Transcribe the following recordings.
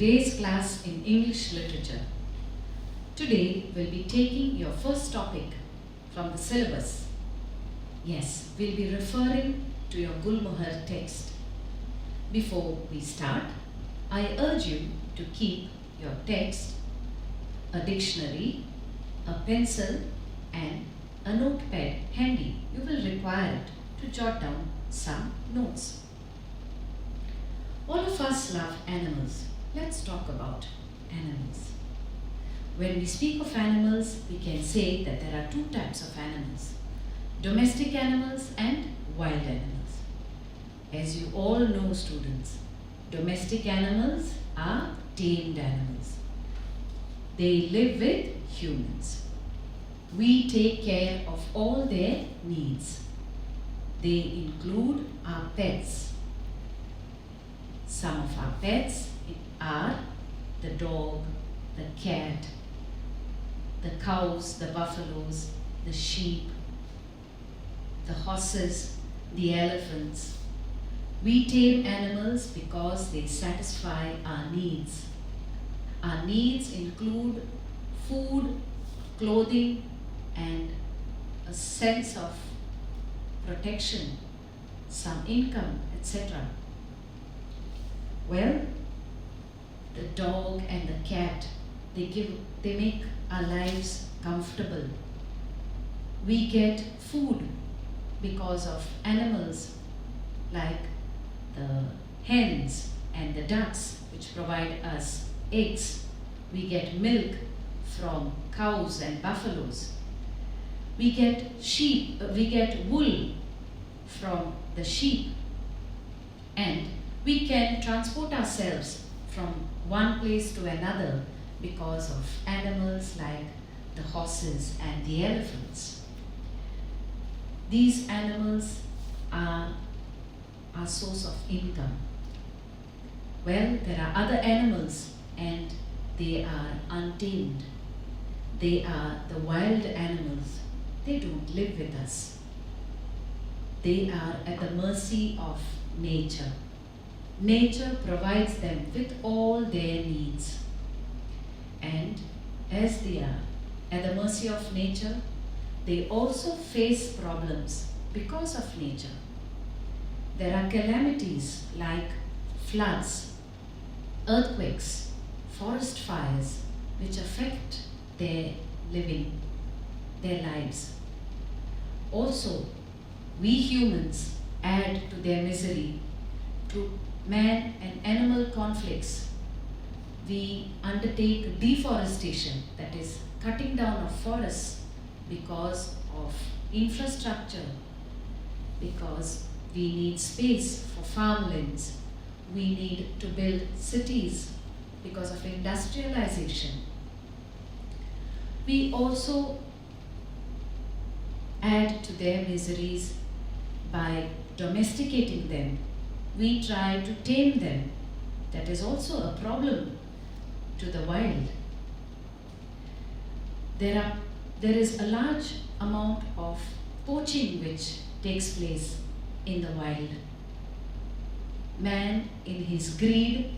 today's class in English literature. Today we'll be taking your first topic from the syllabus. Yes, we'll be referring to your Gulmohar text. Before we start, I urge you to keep your text, a dictionary, a pencil and a notepad handy. You will require it to jot down some notes. All of us love animals. Let's talk about animals. When we speak of animals, we can say that there are two types of animals: domestic animals and wild animals. As you all know, students, domestic animals are tamed animals. They live with humans. We take care of all their needs. They include our pets. Some of our pets are the dog, the cat, the cows, the buffaloes, the sheep, the horses, the elephants. We tame animals because they satisfy our needs. Our needs include food, clothing, and a sense of protection, some income, etc. Well, the dog and the cat, they make our lives comfortable. We get food because of animals like the hens and the ducks, which provide us eggs. We get milk from cows and buffaloes. We get wool from the sheep, and we can transport ourselves from one place to another because of animals like the horses and the elephants. These animals are our source of income. Well, there are other animals and they are untamed. They are the wild animals. They don't live with us. They are at the mercy of nature. Nature provides them with all their needs. And as they are at the mercy of nature, they also face problems because of nature. There are calamities like floods, earthquakes, forest fires, which affect their living, their lives. Also, we humans add to their misery through man and animal conflicts. We undertake deforestation, that is, cutting down of forests because of infrastructure, because we need space for farmlands. We need to build cities because of industrialization. We also add to their miseries by domesticating them. We try to tame them. That is also a problem to the wild. There is a large amount of poaching which takes place in the wild. Man, in his greed,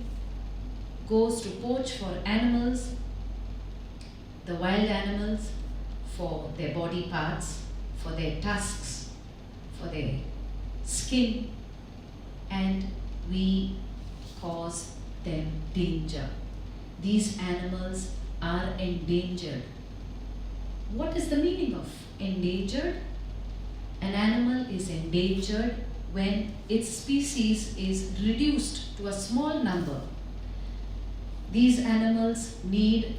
goes to poach for animals, the wild animals, for their body parts, for their tusks, for their skin, and we cause them danger. These animals are endangered. What is the meaning of endangered? An animal is endangered when its species is reduced to a small number. These animals need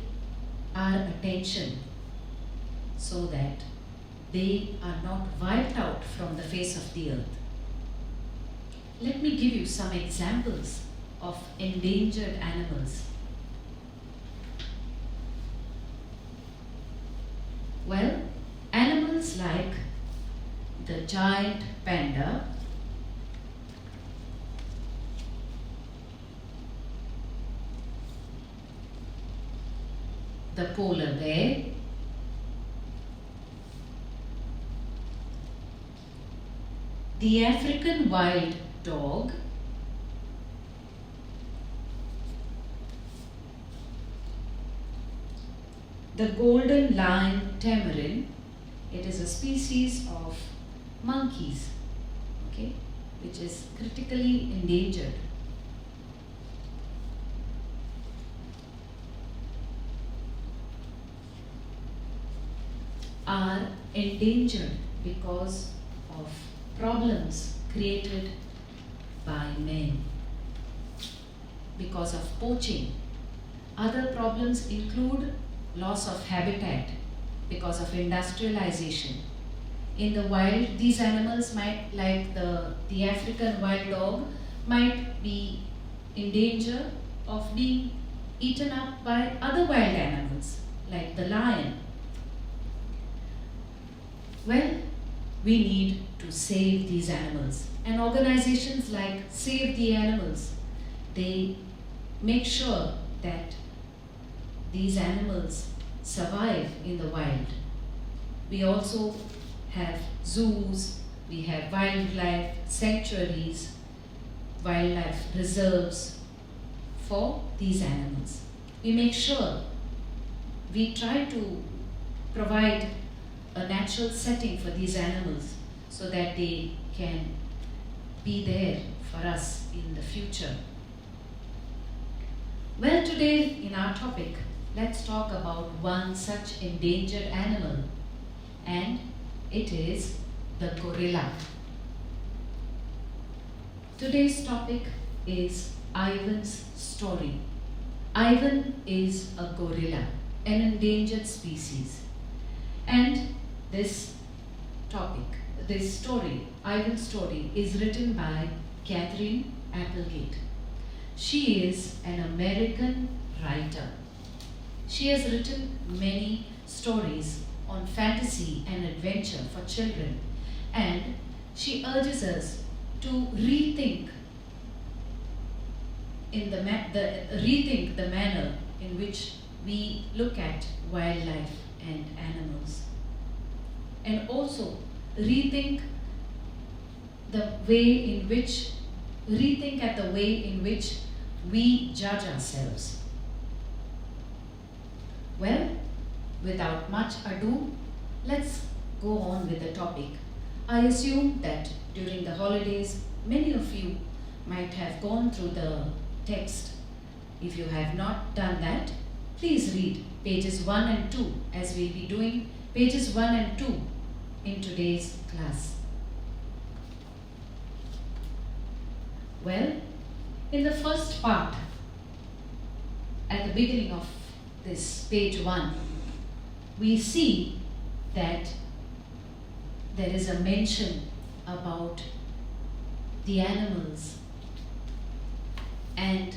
our attention so that they are not wiped out from the face of the earth. Let me give you some examples of endangered animals. Well, animals like the giant panda, the polar bear, the African wild dog, The golden lion tamarin, it is a species of monkeys, okay, which is critically endangered. Are endangered because of problems created by men, because of poaching. Other problems include loss of habitat because of industrialization. In the wild, these animals might, like the African wild dog, might be in danger of being eaten up by other wild animals, like the lion. Well, we need to save these animals. And organizations like Save the Animals, they make sure that these animals survive in the wild. We also have zoos, we have wildlife sanctuaries, wildlife reserves for these animals. We make sure we try to provide a natural setting for these animals so that they can be there for us in the future. Well, today in our topic, let's talk about one such endangered animal, and it is the gorilla. Today's topic is Ivan's story. Ivan is a gorilla, an endangered species. And this topic, this story, Ivan's story, is written by Katherine Applegate. She is an American writer. She has written many stories on fantasy and adventure for children, and she urges us to rethink rethink the manner in which we look at wildlife and animals, and also rethink at the way in which we judge ourselves. Well, without much ado, let's go on with the topic. I assume that during the holidays, many of you might have gone through the text. If you have not done that, please read pages 1 and 2, as we'll be doing pages 1 and 2 in today's class. Well, in the first part, at the beginning of this page 1, we see that there is a mention about the animals, and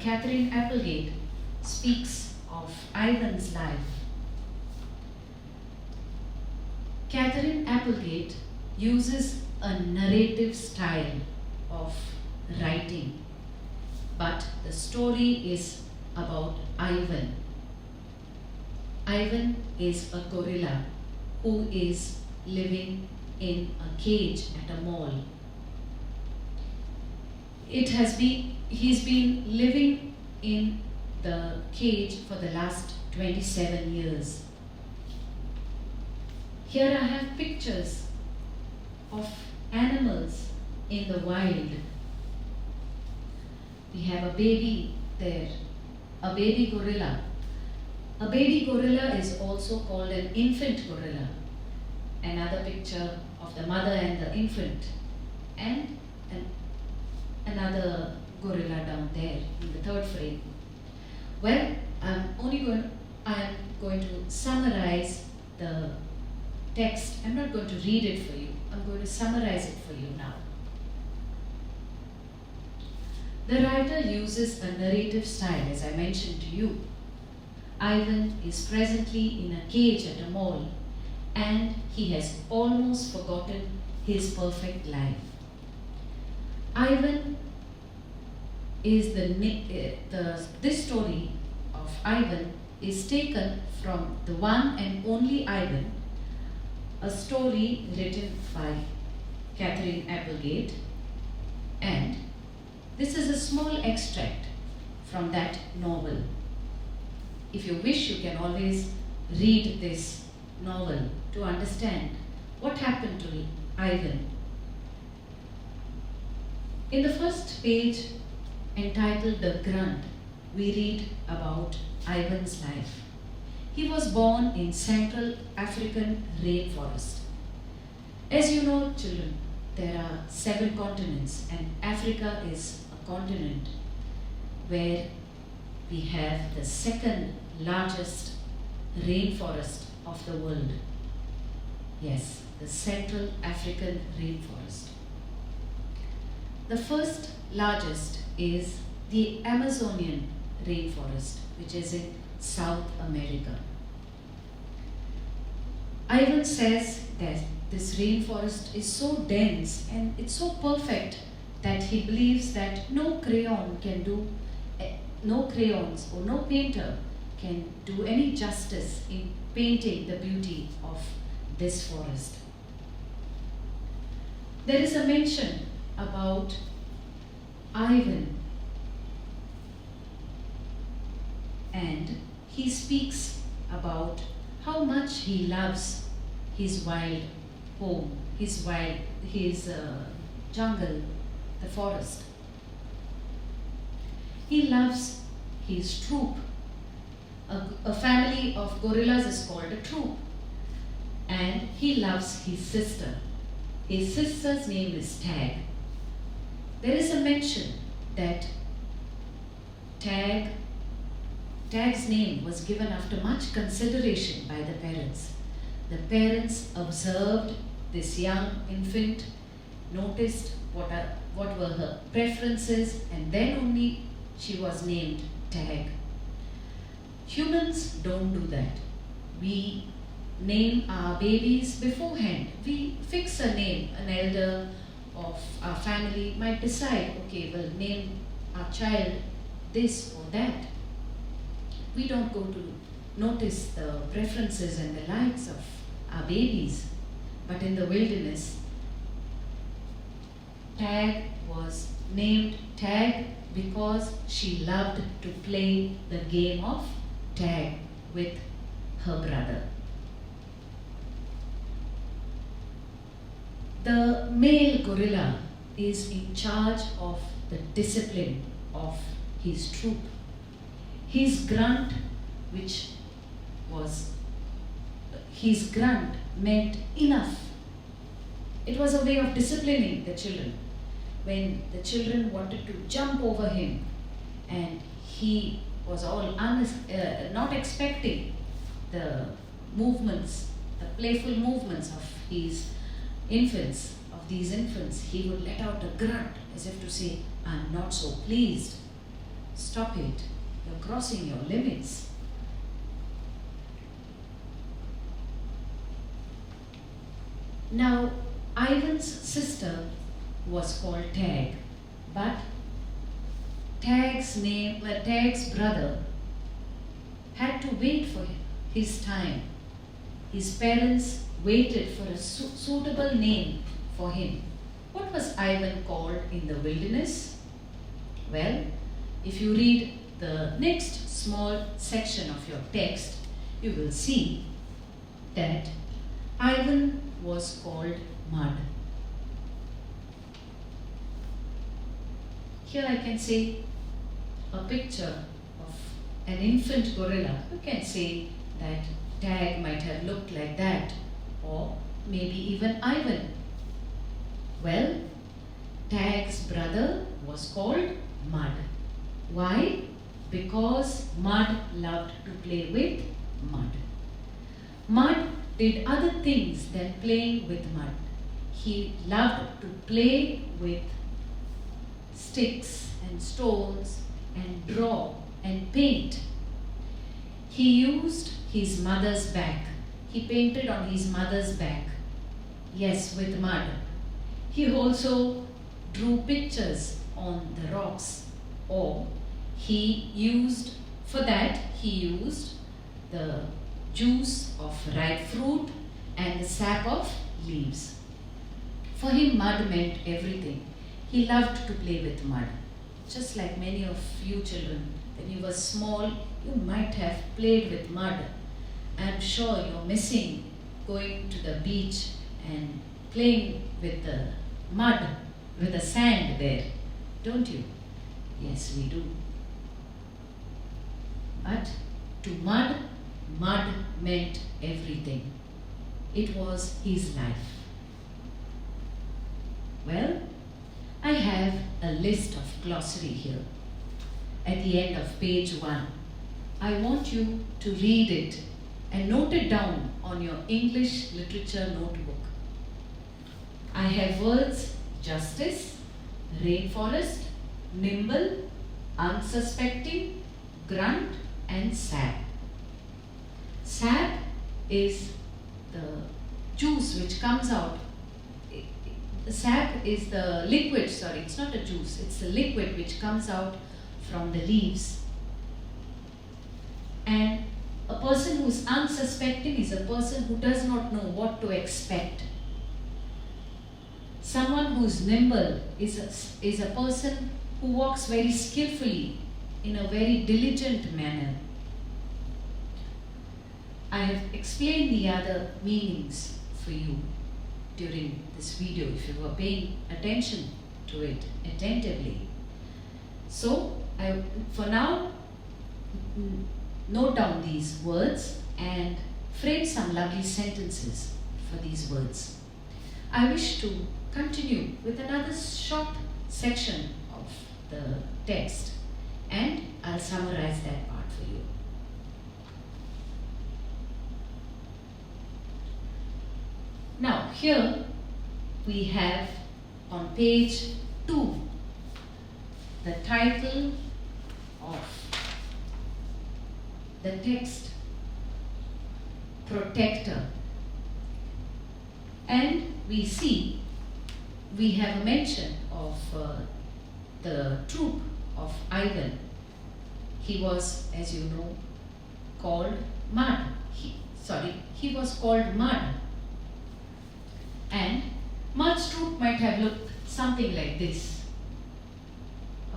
Katherine Applegate speaks of Ivan's life. Katherine Applegate uses a narrative style of writing, but the story is about Ivan. Ivan is a gorilla who is living in a cage at a mall. He's been living in the cage for the last 27 years. Here I have pictures of animals in the wild. We have a baby there, a baby gorilla. A baby gorilla is also called an infant gorilla. Another picture of the mother and the infant, and another gorilla down there in the third frame. Well, I'm going to summarize the text. I'm not going to read it for you. I'm going to summarize it for you now. The writer uses a narrative style, as I mentioned to you. Ivan is presently in a cage at a mall, and he has almost forgotten his perfect life. Ivan is this story of Ivan is taken from The One and Only Ivan, a story written by Katherine Applegate, and this is a small extract from that novel. if you wish, you can always read this novel to understand what happened to Ivan. In the first page, entitled The Grunt, we read about Ivan's life. He was born in Central African rainforest. As you know, children, there are 7 continents, and Africa is a continent where we have the second largest rainforest of the world. Yes, the Central African rainforest. The first largest is the Amazonian rainforest, which is in South America. Ivan says that this rainforest is so dense and it's so perfect that he believes that no crayons or no painter can do any justice in painting the beauty of this forest. There is a mention about Ivan, and he speaks about how much he loves his wild home, his jungle, the forest. He loves his troop. A family of gorillas is called a troop. And he loves his sister. His sister's name is Tag. There is a mention that Tag's name was given after much consideration by the parents. The parents observed this young infant, noticed what were her preferences, and then only she was named Tag. Humans don't do that. We name our babies beforehand. We fix a name. An elder of our family might decide, okay, we'll name our child this or that. We don't go to notice the preferences and the likes of our babies. But in the wilderness, Tag was named Tag because she loved to play the game of tag with her brother. The male gorilla is in charge of the discipline of his troop. His grunt meant enough. It was a way of disciplining the children. When the children wanted to jump over him and he was not expecting the movements, the playful movements of these infants, he would let out a grunt as if to say, I'm not so pleased. Stop it. You're crossing your limits. Now, Ivan's sister was called Tag, but Tag's brother had to wait for his time. His parents waited for a suitable name for him. What was Ivan called in the wilderness? Well, if you read the next small section of your text, you will see that Ivan was called Mud. Here I can see a picture of an infant gorilla. You can say that Tag might have looked like that, or maybe even Ivan. Well, Tag's brother was called Mud. Why? Because Mud loved to play with mud. Mud did other things than playing with mud. He loved to play with sticks and stones and draw and paint. He used his mother's back. He painted on his mother's back. Yes, with mud. He also drew pictures on the rocks, or he used the juice of ripe fruit and the sap of leaves. For him, mud meant everything. He loved to play with mud. Just like many of you children when you were small, you might have played with mud. I'm sure you're missing going to the beach and playing with the mud, with the sand there, don't you? Yes, we do. But to Mud, mud meant everything. It was his life. Well, I have a list of glossary here. At the end of page 1, I want you to read it and note it down on your English literature notebook. I have words justice, rainforest, nimble, unsuspecting, grunt, and sap. Sap is the juice which comes out. The sap is the liquid, sorry, it's not a juice, it's the liquid which comes out from the leaves. And a person who is unsuspecting is a person who does not know what to expect. Someone who is nimble is a person who walks very skillfully in a very diligent manner. I have explained the other meanings for you during this video if you were paying attention to it attentively. So, for now, note down these words and frame some lovely sentences for these words. I wish to continue with another short section of the text, and I'll summarize that part for you. Now, here we have on page 2 the title of the text, Protector. And we see we have a mention of the troop of Ivan. He was, as you know, called Mud. He was called Mud. And Mud's troop might have looked something like this.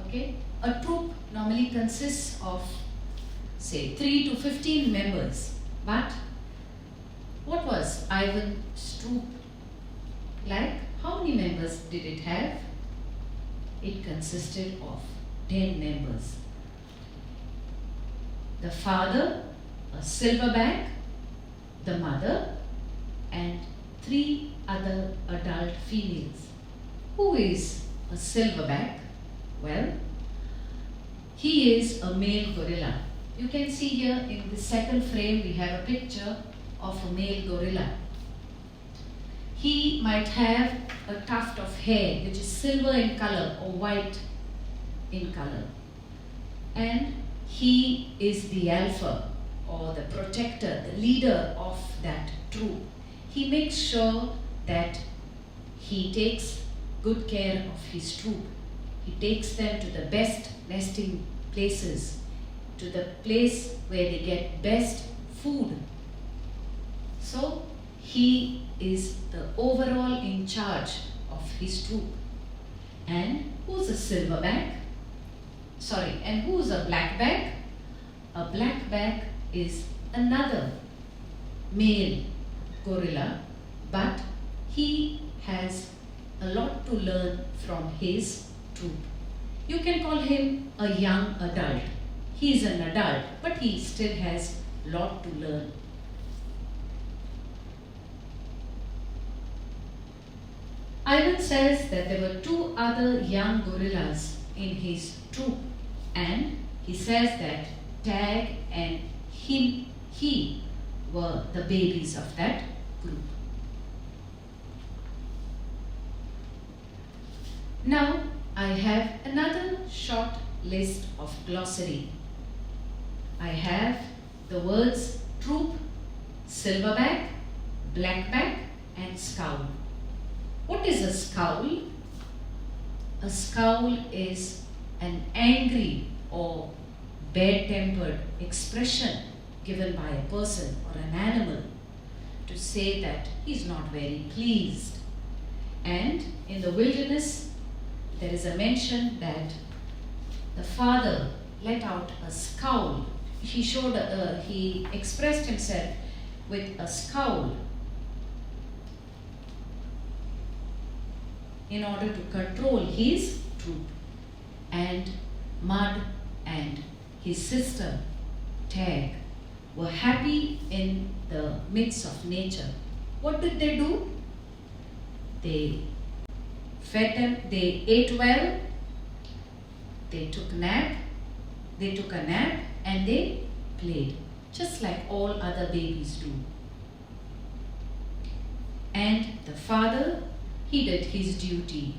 Okay? A troop normally consists of, say, 3 to 15 members. But what was Ivan's troop like? How many members did it have? It consisted of 10 members. The father, a silverback, the mother, and 3 other adult females. Who is a silverback? Well, he is a male gorilla. You can see here in the second frame we have a picture of a male gorilla. He might have a tuft of hair which is silver in color or white in color. And he is the alpha or the protector, the leader of that troop. He makes sure that he takes good care of his troop. He takes them to the best nesting places, to the place where they get best food. So he is the overall in charge of his troop. And who's a silverback? And who's a blackback? A blackback is another male gorilla, but he has a lot to learn from his troop. You can call him a young adult. He is an adult, but he still has a lot to learn. Ivan says that there were 2 other young gorillas in his troop, and he says that Tag and he were the babies of that group. Now I have another short list of glossary. I have the words troop, silverback, blackback, and scowl. What is a scowl? A scowl is an angry or bad-tempered expression given by a person or an animal to say that he's not very pleased. And in the wilderness, there is a mention that the father let out a scowl. He expressed himself with a scowl in order to control his troop. And Mud and his sister Tag were happy in the midst of nature. What did they do? They fed them, they ate well, they took a nap, and they played, just like all other babies do. And the father, he did his duty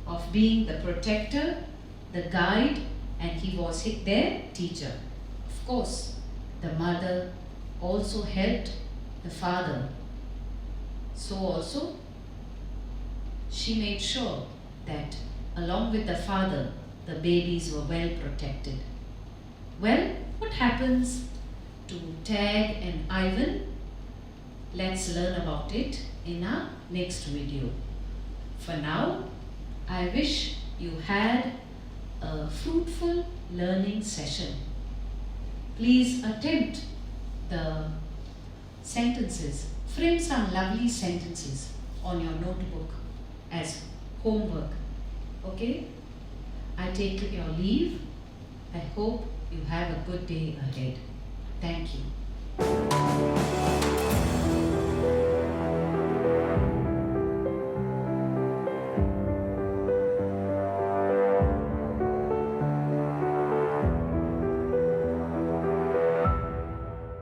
of being the protector, the guide, and he was their teacher. Of course, the mother also helped the father. So also, she made sure that along with the father, the babies were well protected. Well, what happens to Tag and Ivan? Let's learn about it in our next video. For now, I wish you had a fruitful learning session. Please attempt the sentences. Frame some lovely sentences on your notebook as homework. Okay? I take your leave. I hope you have a good day ahead. Thank you.